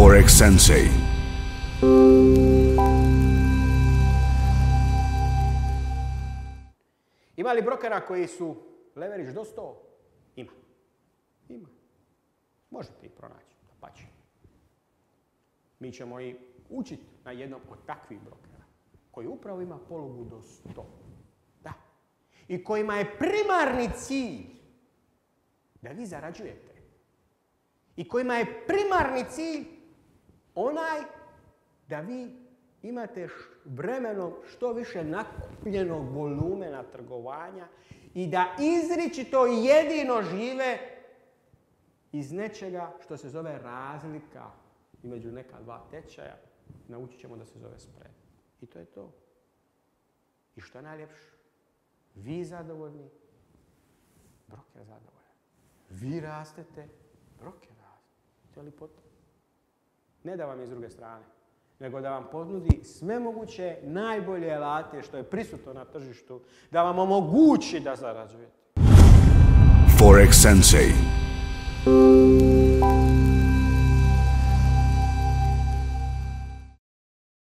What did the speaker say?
Forex Sensei. Ima li brokera koji su leverage do 100? Ima. Ima. Možete ih pronaći, dapače. Mi ćemo i učiti na jednom od takvih brokera koji upravo ima polugu do 100. Da. I kojima je primarni cilj da vi zarađujete. I kojima je primarni cilj onaj da vi imate vremenom što više nakupljenog volumena trgovanja i da izričito jedino žive iz nečega što se zove razlika između neka dva tečaja. Naučit ćemo da se zove spread. I to je to. I što je najljepše? Vi zadovoljni, broker zadovoljan. Vi rastete, broker raste. To je lipota. Ne da vam je s druge strane, nego da vam ponudi sve moguće najbolje alate što je prisutno na tržištu, da vam omogući da zarađujete. Forex Sensei.